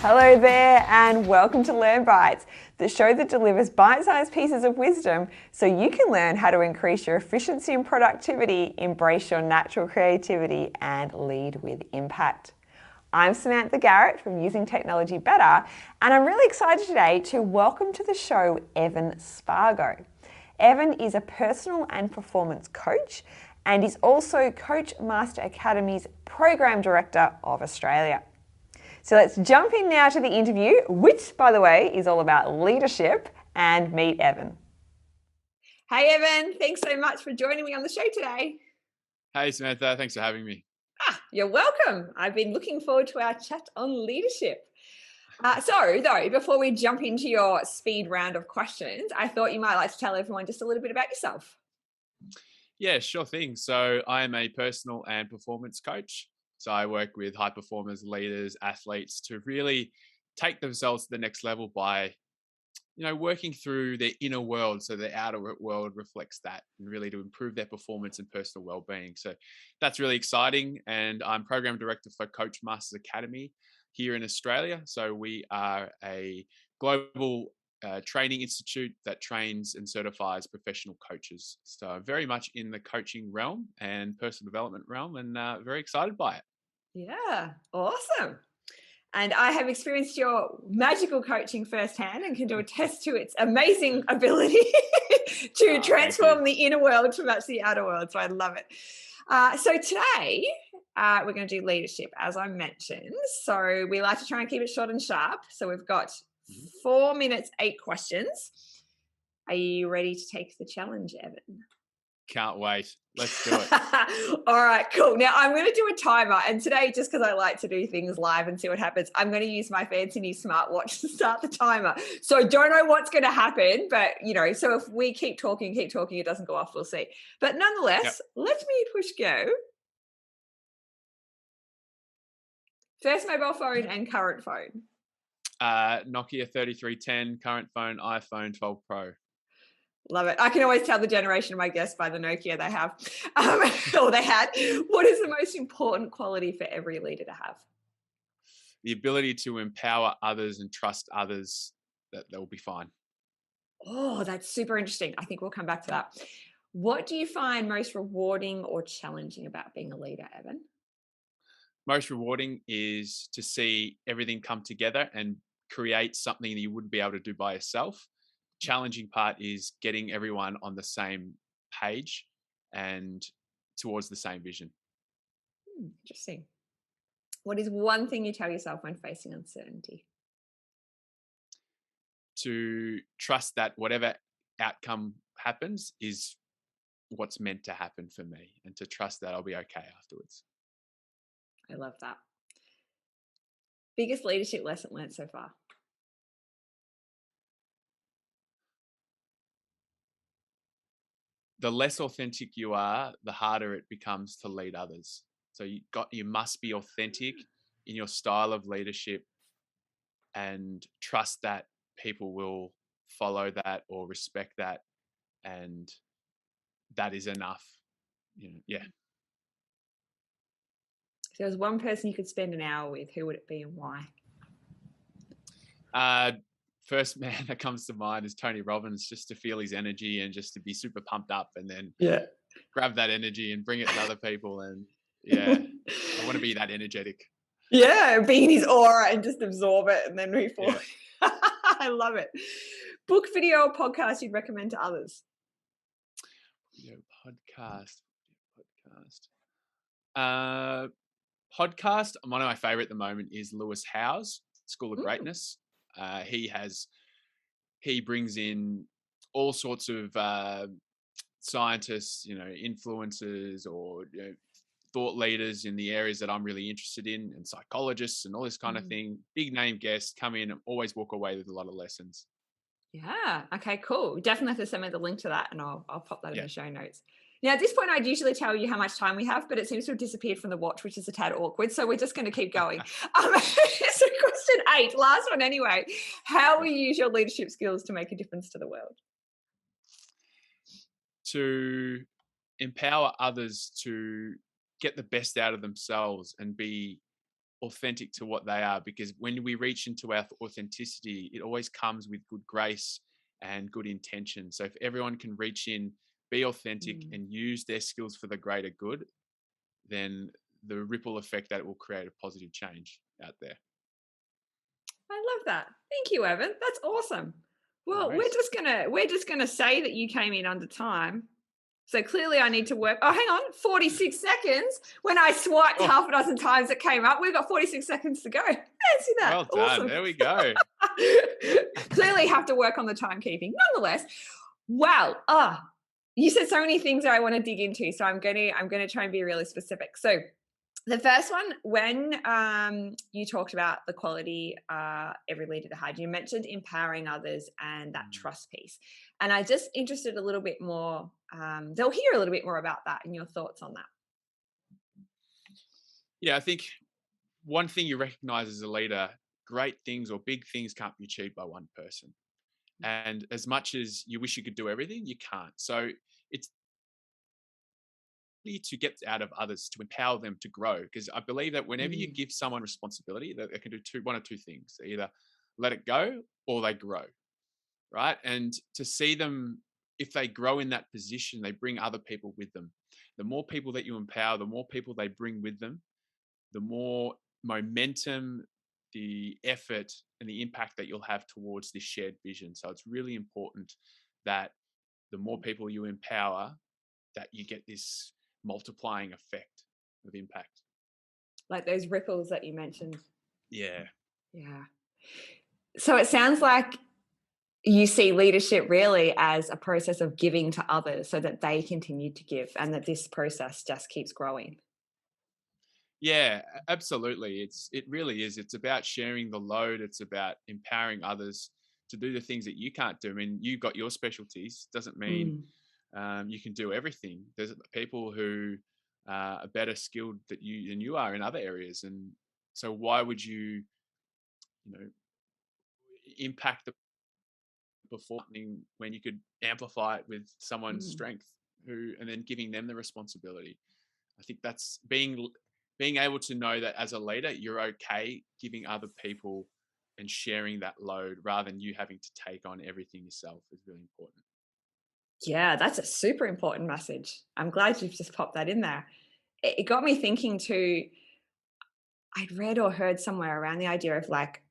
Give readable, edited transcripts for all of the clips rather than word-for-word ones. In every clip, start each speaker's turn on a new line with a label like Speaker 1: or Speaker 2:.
Speaker 1: Hello there and welcome to LearnBytes, the show that delivers bite-sized pieces of wisdom so you can learn how to increase your efficiency and productivity, embrace your natural creativity and lead with impact. I'm Samantha Garrett from Using Technology Better, and I'm really excited today to welcome to the show Evan Spargo. Evan is a personal and performance coach and is also Coach Master Academy's Program Director of Australia. So let's jump in now to the interview, which, by the way, is all about leadership, and meet Evan. Hey, Evan. Thanks so much for joining me on the show today.
Speaker 2: Hey, Samantha. Thanks for having me.
Speaker 1: You're welcome. I've been looking forward to our chat on leadership. Before we jump into your speed round of questions, I thought you might like to tell everyone just a little bit about yourself.
Speaker 2: Yeah, sure thing. So I am a personal and performance coach. So I work with high performers, leaders, athletes to really take themselves to the next level by, working through their inner world so the outer world reflects that, and really to improve their performance and personal well-being. So that's really exciting. And I'm program director for Coach Masters Academy here in Australia. So we are a global training institute that trains and certifies professional coaches. So I'm very much in the coaching realm and personal development realm, and very excited by it.
Speaker 1: Yeah, awesome. And I have experienced your magical coaching firsthand and can do a test to its amazing ability to transform the inner world to match the outer world. So I love it. So today we're going to do leadership, as I mentioned. So we like to try and keep it short and sharp. So we've got 4 minutes, 8 questions. Are you ready to take the challenge, Evan?
Speaker 2: Can't wait. Let's do it.
Speaker 1: All right, cool. Now I'm going to do a timer. And today, just because I like to do things live and see what happens, I'm going to use my fancy new smartwatch to start the timer. So I don't know what's going to happen, but so if we keep talking, it doesn't go off, we'll see. But nonetheless, Let me push go. First mobile phone and current phone.
Speaker 2: Nokia 3310, current phone, iPhone 12 Pro.
Speaker 1: Love it. I can always tell the generation of my guests by the Nokia they have, or they had. What is the most important quality for every leader to have?
Speaker 2: The ability to empower others and trust others that they'll be fine.
Speaker 1: Oh, that's super interesting. I think we'll come back to that. What do you find most rewarding or challenging about being a leader, Evan?
Speaker 2: Most rewarding is to see everything come together and create something that you wouldn't be able to do by yourself. Challenging part is getting everyone on the same page and towards the same vision.
Speaker 1: Interesting. What is one thing you tell yourself when facing uncertainty?
Speaker 2: To trust that whatever outcome happens is what's meant to happen for me, and to trust that I'll be okay afterwards.
Speaker 1: I love that. Biggest leadership lesson learned so far?
Speaker 2: The less authentic you are, the harder it becomes to lead others. So you must be authentic in your style of leadership and trust that people will follow that or respect that, and that is enough.
Speaker 1: If there was one person you could spend an hour with, who would it be and why?
Speaker 2: First man that comes to mind is Tony Robbins, just to feel his energy and just to be super pumped up, and then grab that energy and bring it to other people. And I want to be that energetic. Yeah,
Speaker 1: be in his aura and just absorb it and then move forward. Yeah. I love it. Book, video, or podcast you'd recommend to others?
Speaker 2: Podcast. Podcast. One of my favorite at the moment is Lewis Howes, School of Greatness. He brings in all sorts of scientists, influencers, or thought leaders in the areas that I'm really interested in, and psychologists and all this kind of thing. Big name guests come in and always walk away with a lot of lessons. Yeah.
Speaker 1: Okay, cool. Definitely have to send me the link to that, and I'll pop that in the show notes. Now, at this point, I'd usually tell you how much time we have, but it seems to have disappeared from the watch, which is a tad awkward. So we're just going to keep going. So question 8, last one anyway. How will you use your leadership skills to make a difference to the world?
Speaker 2: To empower others to get the best out of themselves and be authentic to what they are, because when we reach into our authenticity, it always comes with good grace and good intention. So if everyone can reach in, be authentic,
Speaker 1: Mm.
Speaker 2: and use their skills for the greater good, then the ripple effect that it will create a positive change out there.
Speaker 1: I love that. Thank you, Evan. That's awesome. Well,
Speaker 2: Nice.
Speaker 1: we're just gonna say that you came in under time. So clearly I need to work. Oh, hang on, 46 seconds. When I swiped
Speaker 2: Oh,
Speaker 1: half a dozen times, it came up. We've got 46 seconds to go. Fancy that.
Speaker 2: well done.
Speaker 1: Awesome.
Speaker 2: There we go.
Speaker 1: Clearly have to work on the timekeeping. Nonetheless, wow. You said so many things that I want to dig into. So I'm gonna try and be really specific. So the first one, when you talked about the quality every leader had, you mentioned empowering others and that trust piece. And I just interested a little bit more, they'll hear a little bit more about that and your thoughts on that.
Speaker 2: Yeah, I think one thing you recognize as a leader, great things or big things can't be achieved by one person. And as much as you wish you could do everything, you can't. So it's to get out of others, to empower them to grow. Because I believe that whenever you give someone responsibility, that they can do one or two things. They either let it go or they grow, right? And to see them, if they grow in that position, they bring other people with them. The more people that you empower, the more people they bring with them, the more momentum, the effort, and the impact that you'll have towards this shared vision. So it's really important that the more people you empower, that you get this multiplying effect of impact.
Speaker 1: Like those ripples that you mentioned.
Speaker 2: Yeah.
Speaker 1: Yeah. So it sounds like you see leadership really as a process of giving to others so that they continue to give and that this process just keeps growing.
Speaker 2: Yeah, absolutely. It really is. It's about sharing the load. It's about empowering others to do the things that you can't do. I mean, you've got your specialties. Doesn't mean
Speaker 1: Mm.
Speaker 2: you can do everything. There's people who are better skilled than you are in other areas, and so why would you know, impact the performing when you could amplify it with someone's
Speaker 1: Mm.
Speaker 2: strength, who and then giving them the responsibility? I think that's being able to know that as a leader, you're okay giving other people and sharing that load rather than you having to take on everything yourself is really important.
Speaker 1: Yeah, that's a super important message. I'm glad you've just popped that in there. It got me thinking too. I'd read or heard somewhere around the idea of like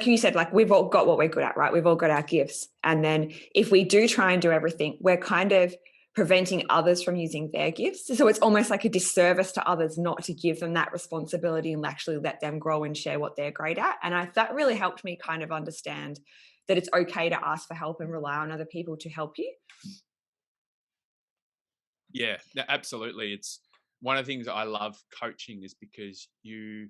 Speaker 1: you said, like we've all got what we're good at, right? We've all got our gifts. And then if we do try and do everything, we're kind of preventing others from using their gifts. So it's almost like a disservice to others not to give them that responsibility and actually let them grow and share what they're great at. And that really helped me kind of understand that it's okay to ask for help and rely on other people to help you.
Speaker 2: Yeah, absolutely. It's one of the things I love coaching is because you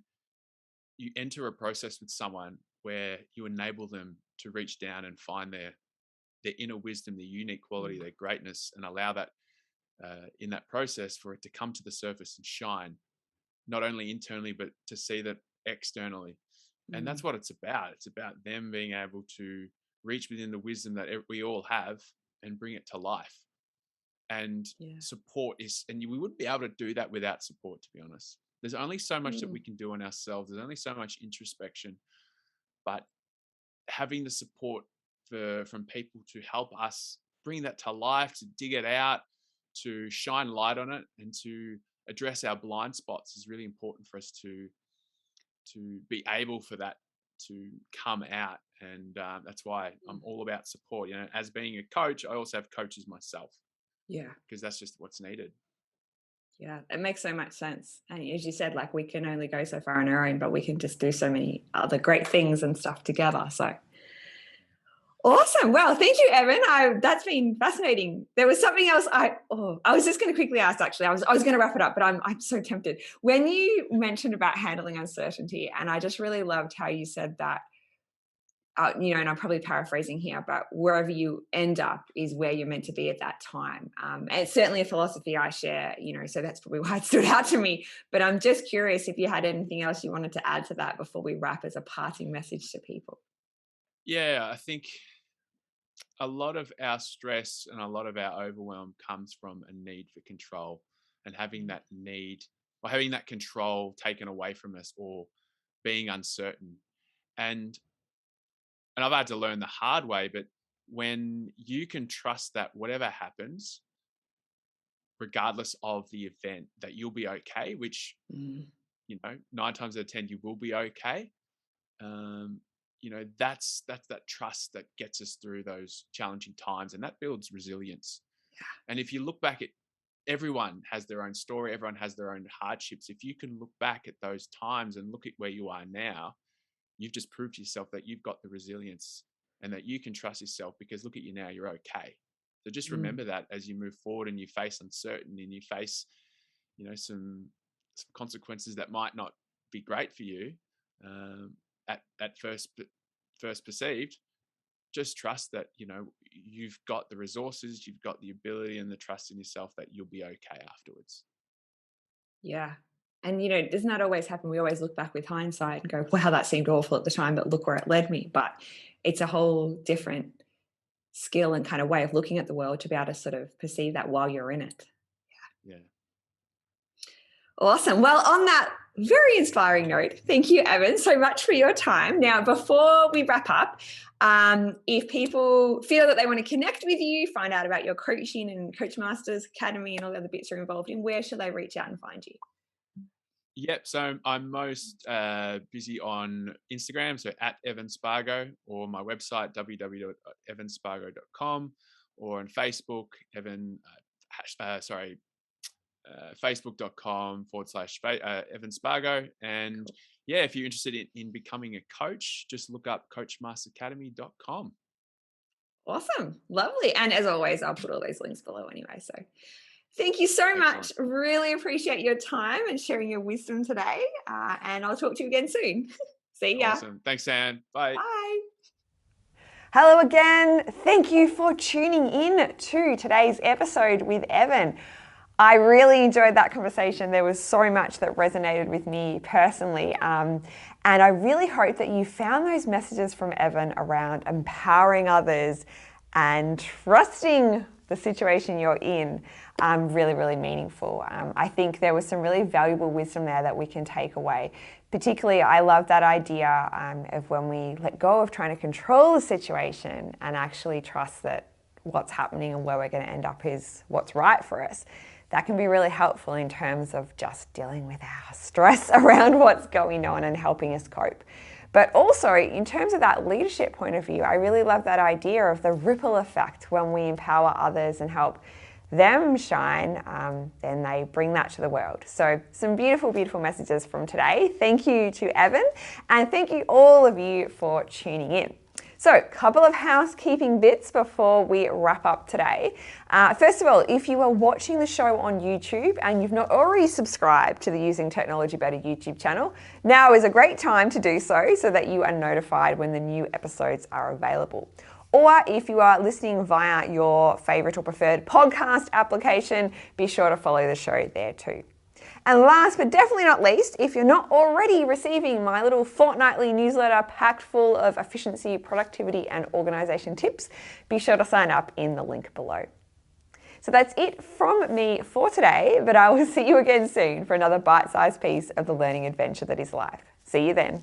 Speaker 2: enter a process with someone where you enable them to reach down and find their inner wisdom, their unique quality, their greatness, and allow that in that process for it to come to the surface and shine, not only internally but to see that externally. And
Speaker 1: Mm.
Speaker 2: that's what it's about. It's about them being able to reach within the wisdom that we all have and bring it to life. And
Speaker 1: Yeah.
Speaker 2: support is, and we wouldn't be able to do that without support, to be honest. There's only so much that we
Speaker 1: Mm.
Speaker 2: can do on ourselves. There's only so much introspection, but having the support from people to help us bring that to life, to dig it out, to shine light on it, and to address our blind spots is really important for us to be able for that to come out. And that's why I'm all about support. You know, as being a coach, I also have coaches myself
Speaker 1: Yeah.
Speaker 2: because that's just what's needed.
Speaker 1: Yeah, it makes so much sense. And as you said, like we can only go so far on our own, but we can just do so many other great things and stuff together. So awesome. Well, thank you, Evan. That's been fascinating. There was something else I was just going to quickly ask, actually. I was going to wrap it up, but I'm so tempted. When you mentioned about handling uncertainty, and I just really loved how you said that, and I'm probably paraphrasing here, but wherever you end up is where you're meant to be at that time. And it's certainly a philosophy I share, so that's probably why it stood out to me. But I'm just curious if you had anything else you wanted to add to that before we wrap as a parting message to people.
Speaker 2: Yeah, I think a lot of our stress and a lot of our overwhelm comes from a need for control and having that need or having that control taken away from us, or being uncertain. And I've had to learn the hard way, but when you can trust that whatever happens, regardless of the event, that you'll be okay, which, 9 times out of 10, you will be okay. That's that trust that gets us through those challenging times, and that builds resilience. And if you look back at, everyone has their own story, everyone has their own hardships. If you can look back at those times and look at where you are now, you've just proved to yourself that you've got the resilience and that you can trust yourself, because look at you now, you're okay. So just remember that as you move forward and you face uncertainty and you face, some consequences that might not be great for you at first perceived. Just trust that, you've got the resources, you've got the ability and the trust in yourself that you'll be okay afterwards.
Speaker 1: Yeah. And, doesn't that always happen? We always look back with hindsight and go, wow, that seemed awful at the time, but look where it led me. But it's a whole different skill and kind of way of looking at the world to be able to sort of perceive that while you're in it.
Speaker 2: Yeah.
Speaker 1: Awesome. Well, on that very inspiring note, thank you, Evan, so much for your time. Now, before we wrap up, if people feel that they want to connect with you, find out about your coaching and Coach Masters Academy and all the other bits you're involved in, where should they reach out and find you?
Speaker 2: Yep. So I'm most busy on Instagram, so at Evan Spargo, or my website, www.evanspargo.com, or on Facebook, facebook.com/Evan Spargo. And yeah, if you're interested in becoming a coach, just look up coachmasteracademy.com.
Speaker 1: Awesome. Lovely. And as always, I'll put all those links below anyway. So thank you so much. Really appreciate your time and sharing your wisdom today. And I'll talk to you again soon. See ya.
Speaker 2: Awesome. Thanks, Anne. Bye.
Speaker 1: Bye. Hello again. Thank you for tuning in to today's episode with Evan. I really enjoyed that conversation. There was so much that resonated with me personally. And I really hope that you found those messages from Evan around empowering others and trusting the situation you're in really, really meaningful. I think there was some really valuable wisdom there that we can take away. Particularly, I love that idea of when we let go of trying to control the situation and actually trust that what's happening and where we're going to end up is what's right for us. That can be really helpful in terms of just dealing with our stress around what's going on and helping us cope. But also, in terms of that leadership point of view, I really love that idea of the ripple effect. When we empower others and help them shine, then they bring that to the world. So some beautiful, beautiful messages from today. Thank you to Evan, and thank you all of you for tuning in. So, a couple of housekeeping bits before we wrap up today. First of all, if you are watching the show on YouTube and you've not already subscribed to the Using Technology Better YouTube channel, now is a great time to do so that you are notified when the new episodes are available. Or if you are listening via your favorite or preferred podcast application, be sure to follow the show there too. And last but definitely not least, if you're not already receiving my little fortnightly newsletter packed full of efficiency, productivity, and organization tips, be sure to sign up in the link below. So that's it from me for today, but I will see you again soon for another bite-sized piece of the learning adventure that is life. See you then.